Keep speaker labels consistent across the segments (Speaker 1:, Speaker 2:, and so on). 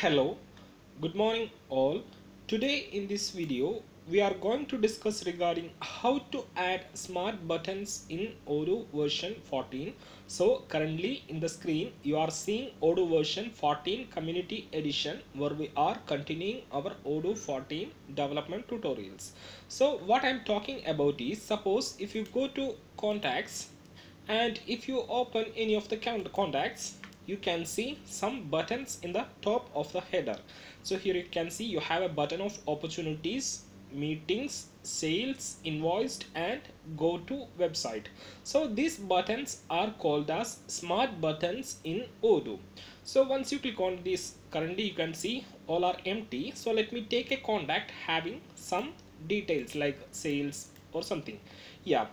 Speaker 1: Hello, good morning all. Today in this video we are going to discuss regarding how to add smart buttons in Odoo version 14. So currently in the screen you are seeing Odoo version 14 community edition where we are continuing our Odoo 14 development tutorials. So what I'm talking about is, suppose if you go to contacts and if you open any of the contacts, you can see some buttons in the top of the header. So here you can see you have a button of opportunities, meetings, sales, invoiced, and go to website. So these buttons are called as smart buttons in Odoo. So once you click on this, currently you can see all are empty. So let me take a contact having some details like sales or something. Yeah,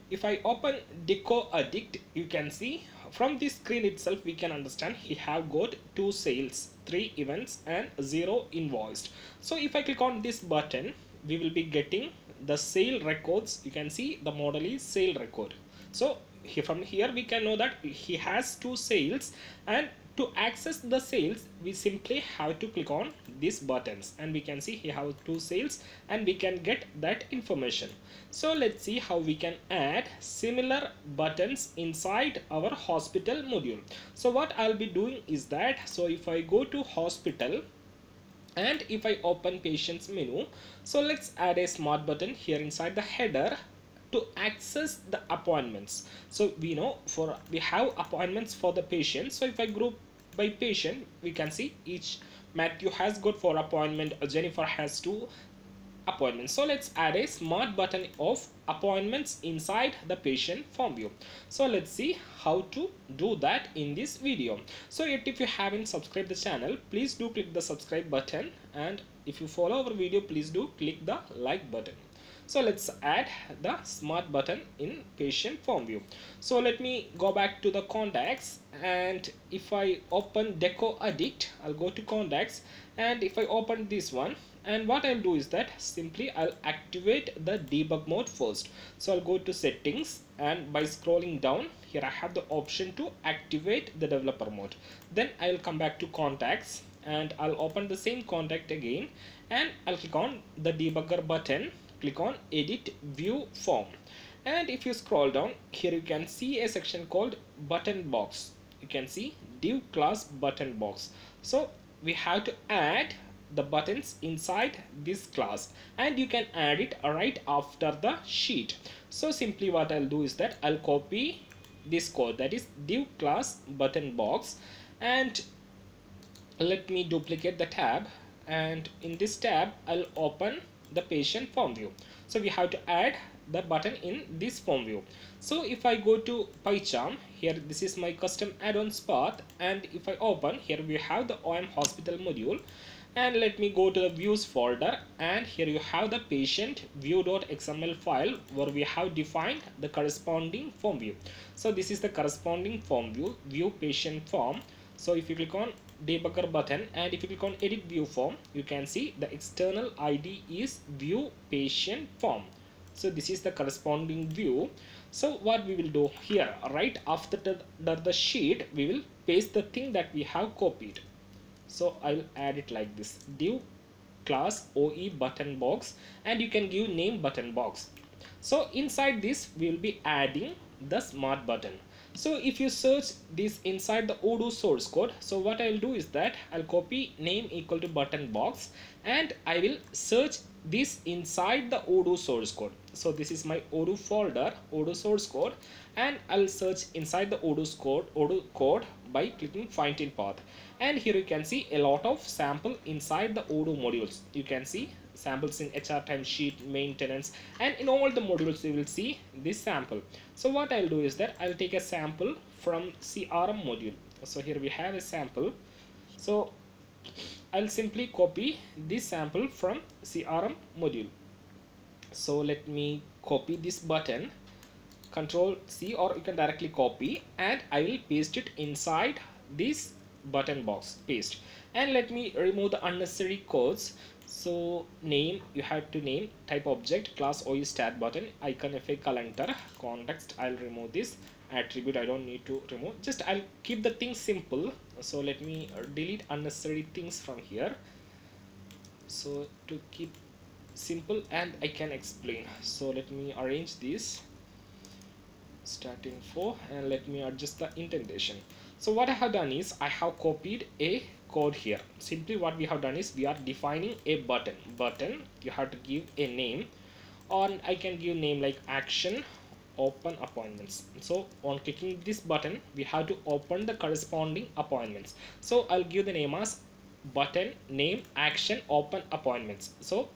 Speaker 1: if I open Deco Addict, you can see from this screen itself we can understand he have got 2 sales, 3 events and 0 invoiced. So if I click on this button, we will be getting the sale records. You can see the model is sale record. So from here we can know that he has 2 sales, and to access the sales we simply have to click on these buttons and we can see he has 2 sales and we can get that information. So let's see how we can add similar buttons inside our hospital module. So what I'll be doing is that, so if I go to hospital and if I open patients menu, so let's add a smart button here inside the header to access the appointments. So we know we have appointments for the patient. So if I group by patient, we can see each Matthew has got 4 appointment, Jennifer has 2 appointments. So let's add a smart button of appointments inside the patient form view. So let's see how to do that in this video. So yet if you haven't subscribed the channel, please do click the subscribe button, and if you follow our video, please do click the like button. So let's add the smart button in patient form view. So let me go back to the contacts, and if I open Deco Addict, I'll go to contacts, and if I open this one, and what I'll do is that simply I'll activate the debug mode first. So I'll go to settings, and by scrolling down here I have the option to activate the developer mode. Then I'll come back to contacts and I'll open the same contact again, and I'll click on the debugger button, click on edit view form, and if you scroll down here you can see a section called button box. You can see div class button box. So we have to add the buttons inside this class, and you can add it right after the sheet. So simply what I'll do is that I'll copy this code, that is div class button box, and let me duplicate the tab, and in this tab I'll open the patient form view. So we have to add the button in this form view. So if I go to PyCharm, here this is my custom add-ons path, and if I open here we have the OM hospital module, and let me go to the views folder, and here you have the patient view.xml file where we have defined the corresponding form view. So this is the corresponding form view patient form. So if you click on debugger button and if you click on edit view form, you can see the external ID is view patient form. So this is the corresponding view. So what we will do here, right after the sheet, we will paste the thing that we have copied. So I'll add it like this, div class OE button box, and you can give name button box. So inside this we will be adding the smart button. So if you search this inside the Odoo source code, so what I'll do is that I'll copy name equal to button box, and I will search this inside the Odoo source code. So this is my Odoo folder, Odoo source code, and I'll search inside the Odoo code by clicking find in path. And here you can see a lot of sample inside the Odoo modules. You can see samples in HR timesheet, maintenance, and in all the modules you will see this sample. So what I'll do is that I'll take a sample from CRM module. So here we have a sample. So I'll simply copy this sample from CRM module. So let me copy this button, Control C, or you can directly copy, and I will paste it inside this button box, paste. And let me remove the unnecessary codes. So name, you have to name, type object, class OE stat button, icon FA calendar, context I'll remove this, attribute I don't need to remove, just I'll keep the thing simple. So let me delete unnecessary things from here, so to keep simple and I can explain. So let me arrange this stat info and let me adjust the indentation. So what I have done is I have copied a code here. Simply what we have done is we are defining a button. You have to give a name, or I can give name like action open appointments. So on clicking this button we have to open the corresponding appointments. So I'll give the name as button name action open appointments. So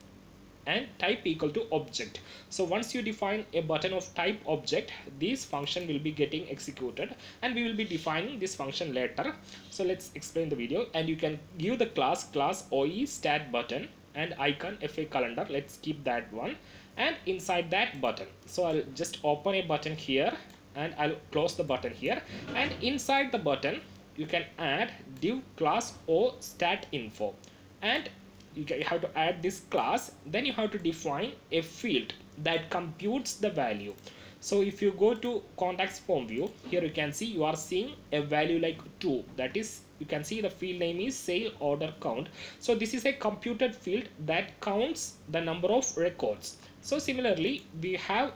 Speaker 1: and type equal to object. So once you define a button of type object, this function will be getting executed, and we will be defining this function later. So let's explain the video, and you can give the class OE stat button and icon FA calendar. Let's keep that one, and inside that button, so I'll just open a button here and I'll close the button here, and inside the button you can add div class O stat info, and you have to add this class. Then you have to define a field that computes the value. So if you go to contacts form view, here you can see you are seeing a value like 2, that is, you can see the field name is sale order count. So this is a computed field that counts the number of records. So similarly we have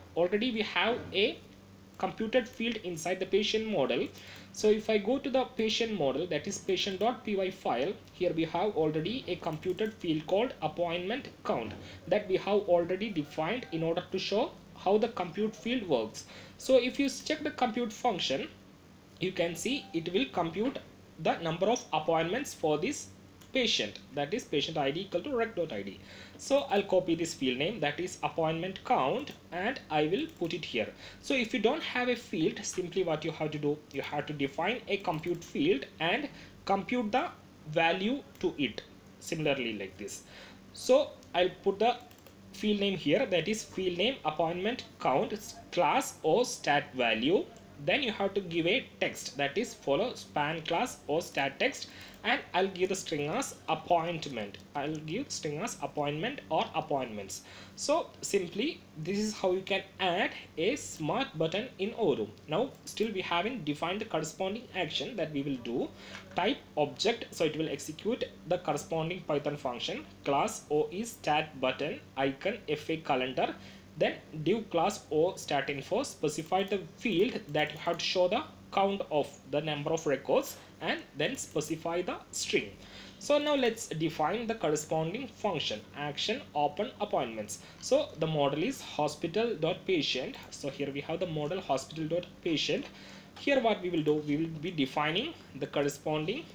Speaker 1: a computed field inside the patient model. So if I go to the patient model, that is patient.py file, here we have already a computed field called appointment count that we have already defined in order to show how the compute field works. So if you check the compute function, you can see it will compute the number of appointments for this patient, that is patient ID equal to rec.id. So I'll copy this field name, that is appointment count, and I will put it here. So if you don't have a field, simply what you have to do, you have to define a compute field and compute the value to it, similarly like this. So I'll put the field name here, that is field name appointment count class or stat value. Then you have to give a text, that is follow span class or stat text, and I'll give the string as appointment. I'll give string as appointment or appointments. So simply this is how you can add a smart button in Odoo. Now still we haven't defined the corresponding action that we will do. Type object, so it will execute the corresponding Python function class OE stat button icon FA calendar. Then div class O stat info, specify the field that you have to show the count of the number of records, and then specify the string. So now let's define the corresponding function action open appointments. So the model is hospital.patient. So here we have the model hospital.patient. Here what we will do, we will be defining the corresponding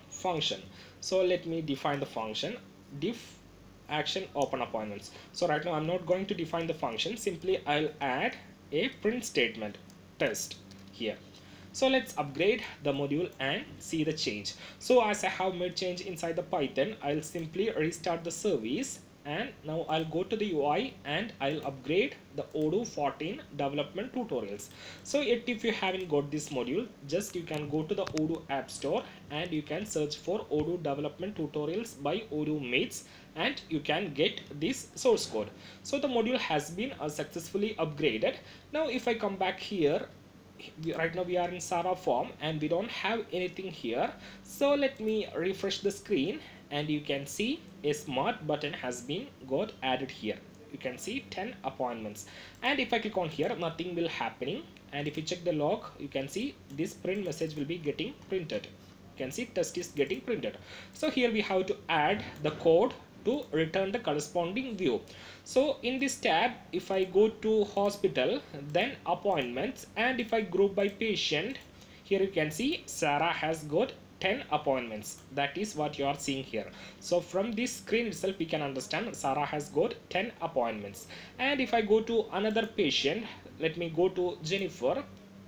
Speaker 1: function. So let me define the function div action open appointments. So right now I'm not going to define the function, simply I'll add a print statement test here. So let's upgrade the module and see the change. So as I have made change inside the Python, I'll simply restart the service, and now I'll go to the UI and I'll upgrade the Odoo 14 development tutorials. So if you haven't got this module, just you can go to the Odoo App Store and you can search for Odoo development tutorials by Odoo Mates, and you can get this source code. So the module has been successfully upgraded. Now if I come back here, right now we are in Sara form and we don't have anything here. So let me refresh the screen, and you can see a smart button has been got added here. You can see 10 appointments, and if I click on here, nothing will happening. And if you check the log, you can see this print message will be getting printed. You can see test is getting printed. So here we have to add the code to return the corresponding view. So in this tab, if I go to hospital, then appointments, and if I group by patient, here you can see Sarah has got 10 appointments. That is what you are seeing here. So from this screen itself we can understand Sarah has got 10 appointments. And if I go to another patient, let me go to Jennifer,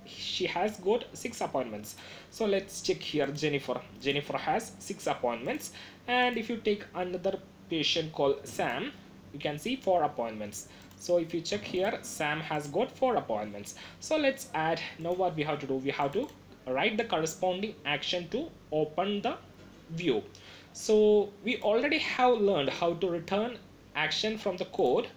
Speaker 1: she has got 6 appointments. So let's check here. Jennifer has 6 appointments. And if you take another patient called Sam, you can see 4 appointments. So if you check here, Sam has got 4 appointments. So let's add. Now what we have to do, we have to write the corresponding action to open the view. So we already have learned how to return action from the code.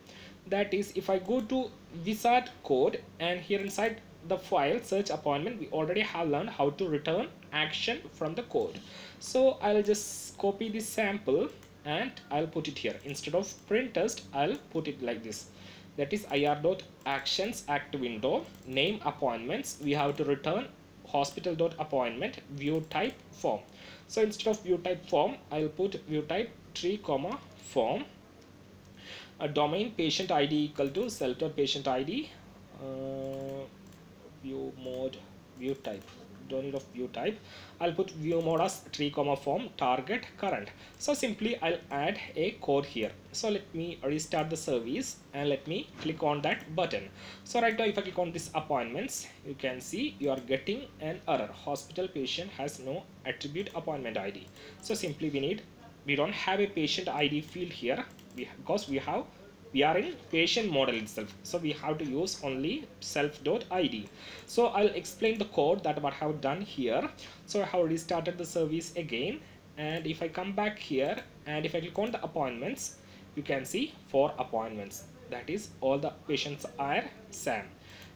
Speaker 1: That is, if I go to wizard code, and here inside the file search appointment, we already have learned how to return action from the code. So I'll just copy this sample and I'll put it here. Instead of print test, I'll put it like this. That is ir.actions act window, name appointments, we have to return hospital.appointment, view type form. So instead of view type form, I'll put view type tree comma form, a domain patient id equal to self.patient id, view mode, view type, don't need of view type, I'll put view mode as tree comma form, target current. So simply I'll add a code here. So let me restart the service and let me click on that button. So right now if I click on this appointments, you can see you are getting an error, hospital patient has no attribute appointment id. So simply we don't have a patient id field here because we are in patient model itself, so we have to use only self.id. So I'll explain the code that what I have done here. So I have restarted the service again, and if I come back here and if I click on the appointments, you can see 4 appointments, that is all the patients are Sam.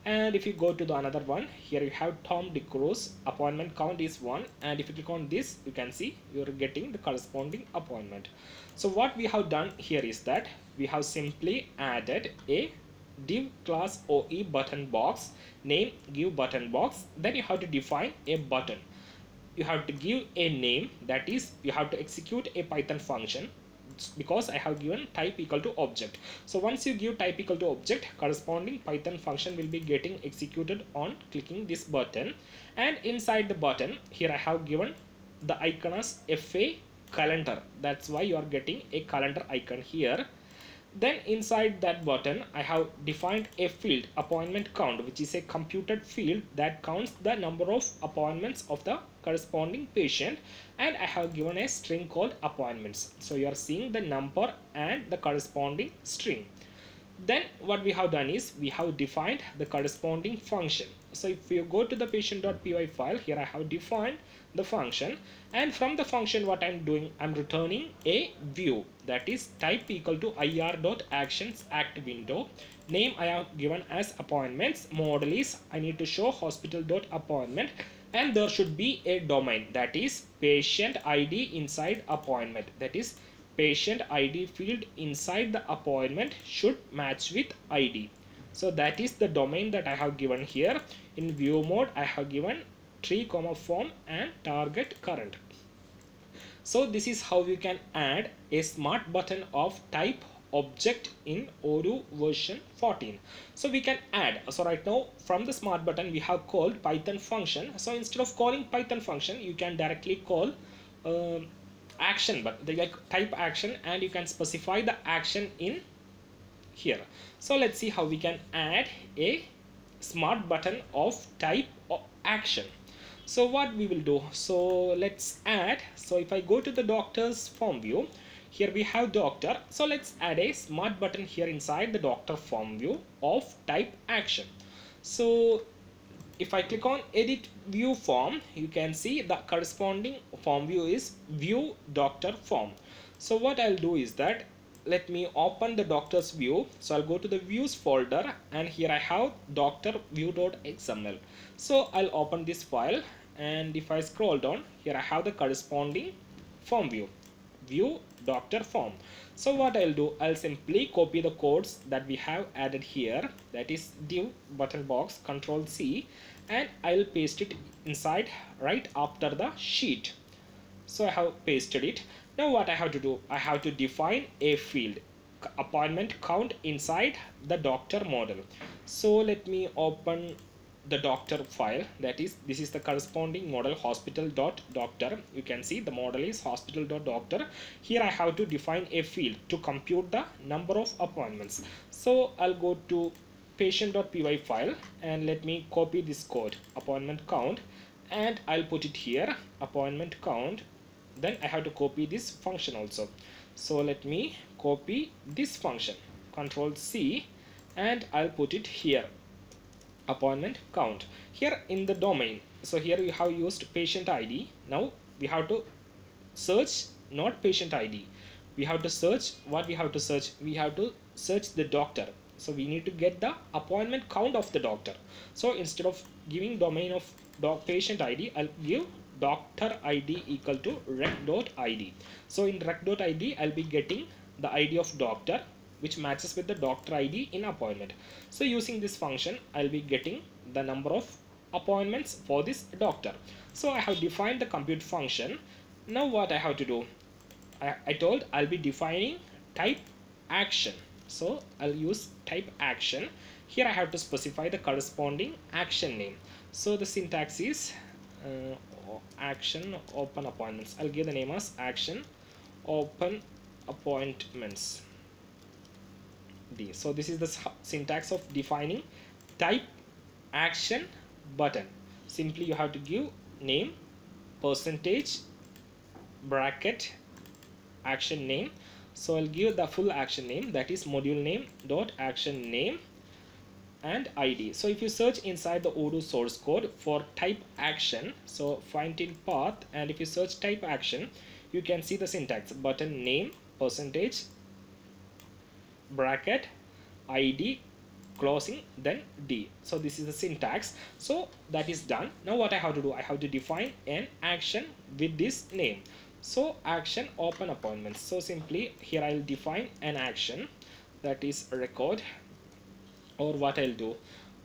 Speaker 1: And if you go to the another one, here you have Tom DeCruz, appointment count is 1, and if you click on this, you can see you're getting the corresponding appointment. So what we have done here is that we have simply added a div class OE button box, name give button box, then you have to define a button. You have to give a name, that is you have to execute a Python function, because I have given type equal to object. So once you give type equal to object, corresponding Python function will be getting executed on clicking this button. And inside the button, here I have given the icon as FA calendar, that's why you are getting a calendar icon here. Then inside that button, I have defined a field, appointment count, which is a computed field that counts the number of appointments of the corresponding patient, and I have given a string called appointments. So you are seeing the number and the corresponding string. Then what we have done is we have defined the corresponding function. So if you go to the patient.py file, here I have defined the function, and from the function what I'm doing, I'm returning a view, that is type equal to ir.actions act window, name I have given as appointments, model is I need to show hospital.appointment, and there should be a domain, that is patient id inside appointment, that is patient id field inside the appointment should match with id. So that is the domain that I have given here. In view mode, I have given tree comma form and target current. So this is how you can add a smart button of type object in Odoo version 14. So we can add, so right now from the smart button we have called Python function. So instead of calling Python function, you can directly call action, but they like type action, and you can specify the action in here. So let's see how we can add a smart button of type action. So what we will do, so let's add, so if I go to the doctor's form view, here we have doctor, so let's add a smart button here inside the doctor form view of type action. So if I click on edit view form, you can see the corresponding form view is view doctor form. So what I'll do is that let me open the doctor's view. So I'll go to the views folder, and here I have doctor view.xml. So I'll open this file, and if I scroll down, here I have the corresponding form view doctor form. So what I'll do, I'll simply copy the codes that we have added here, that is div button box, control C, and I'll paste it inside right after the sheet. So I have pasted it. Now what I have to do, I have to define a field, appointment count, inside the doctor model. So let me open the doctor file, that is this is the corresponding model hospital.doctor. You can see the model is hospital.doctor. Here I have to define a field to compute the number of appointments. So I'll go to patient.py file, and let me copy this code, appointment count, and I'll put it here, appointment count. Then I have to copy this function also. So let me copy this function, control C, and I'll put it here, appointment count, here in the domain. So here we have used patient ID. Now we have to search not patient ID, we have to search, what we have to search, we have to search the doctor. So we need to get the appointment count of the doctor. So instead of giving domain of patient ID, I'll give doctor ID equal to rec.id. So in rec.id, I'll be getting the ID of doctor, which matches with the doctor ID in appointment. So using this function, I'll be getting the number of appointments for this doctor. So I have defined the compute function. Now what I have to do, I told I'll be defining type action. So I'll use type action. Here I have to specify the corresponding action name. So the syntax is action open appointments. I'll give the name as action open appointments D. So this is the syntax of defining type action button. Simply you have to give name, percentage, bracket, action name. So I'll give the full action name, that is module name dot action name and ID. So if you search inside the Odoo source code for type action, so find in path, and if you search type action, you can see the syntax button name, percentage, bracket, ID, closing, then D. So this is the syntax. So that is done. Now what I have to do, I have to define an action with this name. So action open appointments. So simply here I'll define an action, that is a record, or what I'll do,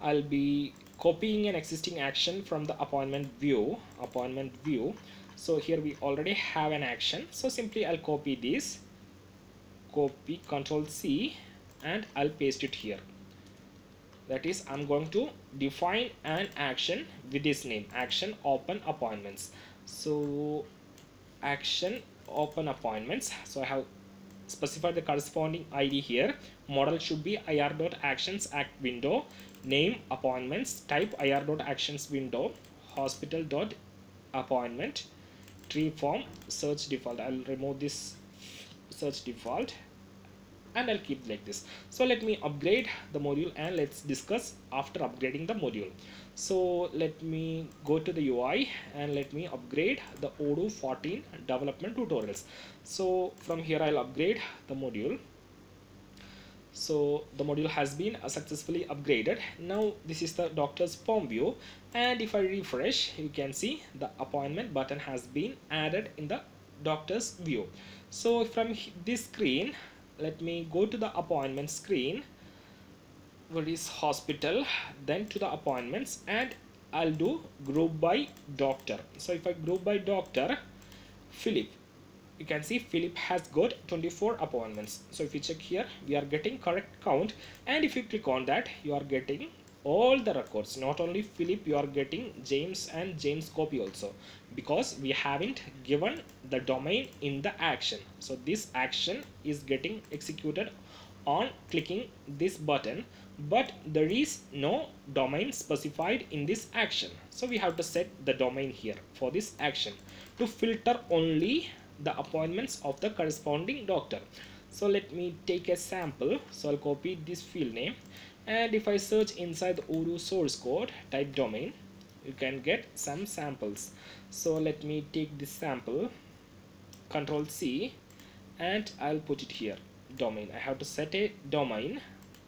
Speaker 1: I'll be copying an existing action from the appointment view. So here we already have an action. So simply I'll copy this, copy, Control C, and I'll paste it here. That is, I'm going to define an action with this name, action open appointments. So action open appointments. So I have specified the corresponding ID here. Model should be ir.actions act window, name appointments, type ir.actions window, hospital.appointment, tree form, search default. I'll remove this search default and I'll keep like this. So let me upgrade the module and let's discuss after upgrading the module. So let me go to the UI and let me upgrade the Odoo 14 development tutorials. So from here I'll upgrade the module. So the module has been successfully upgraded. Now this is the doctor's form view, and if I refresh, you can see the appointment button has been added in the doctor's view. So from this screen, let me go to the appointment screen, what is hospital, then to the appointments, and I'll do group by doctor. So if I group by doctor, Philip, you can see Philip has got 24 appointments. So if you check here, we are getting correct count, and if you click on that, you are getting all the records. Not only Philip, you are getting James and James copy also, because we haven't given the domain in the action. So this action is getting executed on clicking this button, but there is no domain specified in this action. So we have to set the domain here for this action to filter only the appointments of the corresponding doctor. So let me take a sample. So I'll copy this field name, and if I search inside the Odoo source code, type domain, you can get some samples. So let me take this sample, Control C, and I'll put it here, domain. I have to set a domain.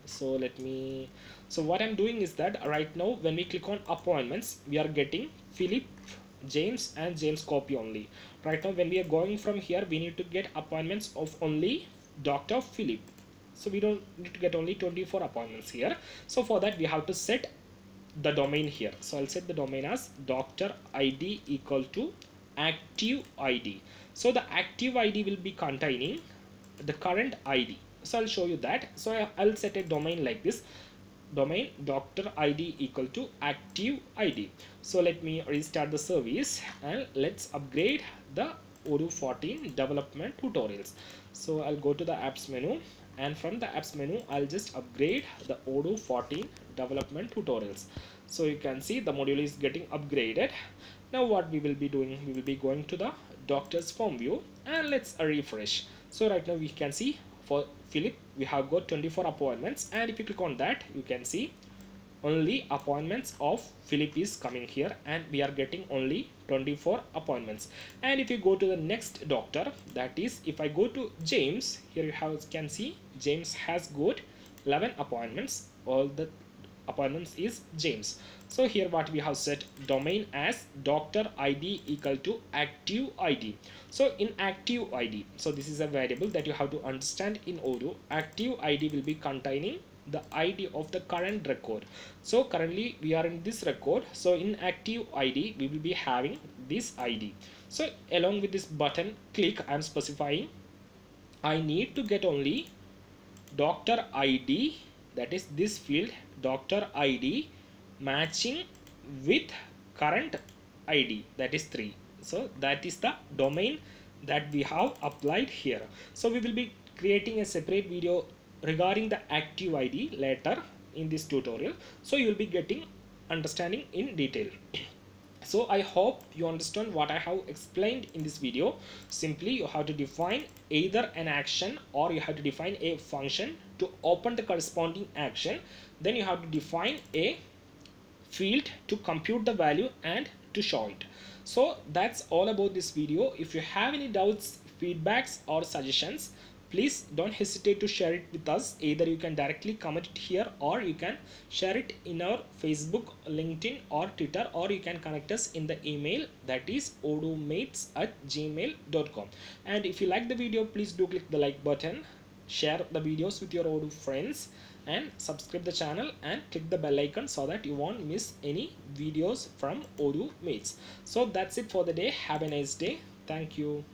Speaker 1: So let me, so what I'm doing is that right now when we click on appointments, we are getting Philip, James and James copy only. Right now when we are going from here, we need to get appointments of only Dr. Philip. So we don't need to get only 24 appointments here. So for that we have to set the domain here. So I'll set the domain as doctor ID equal to active ID. So the active ID will be containing the current ID. So I'll show you that. So I'll set a domain like this, domain doctor ID equal to active ID. So let me restart the service and let's upgrade the Odoo 14 development tutorials. So I'll go to the apps menu, and from the apps menu I'll just upgrade the Odoo 14 development tutorials. So you can see the module is getting upgraded. Now what we will be doing, we will be going to the doctor's form view and let's refresh. So right now we can see for Philip we have got 24 appointments, and if you click on that, you can see only appointments of Philip is coming here, and we are getting only 24 appointments. And if you go to the next doctor, that is if I go to James, here you can see James has got 11 appointments. All the appointments is James. So here what we have set domain as doctor ID equal to active ID. So in active ID, so this is a variable that you have to understand in Odoo. Active ID will be containing the ID of the current record. So currently we are in this record. So in active ID we will be having this ID. So along with this button click, I am specifying I need to get only doctor ID, that is this field doctor ID matching with current ID, that is 3. So that is the domain that we have applied here. So we will be creating a separate video regarding the active ID later in this tutorial, so you will be getting understanding in detail. So I hope you understand what I have explained in this video. Simply you have to define either an action or you have to define a function to open the corresponding action. Then you have to define a field to compute the value and to show it. So that's all about this video. If you have any doubts, feedbacks or suggestions, please don't hesitate to share it with us. Either you can directly comment it here or you can share it in our Facebook, LinkedIn or Twitter, or you can connect us in the email that is odoomates@gmail.com. And if you like the video, please do click the like button, share the videos with your Odoo friends and subscribe the channel and click the bell icon so that you won't miss any videos from Odoo Mates. So that's it for the day. Have a nice day. Thank you.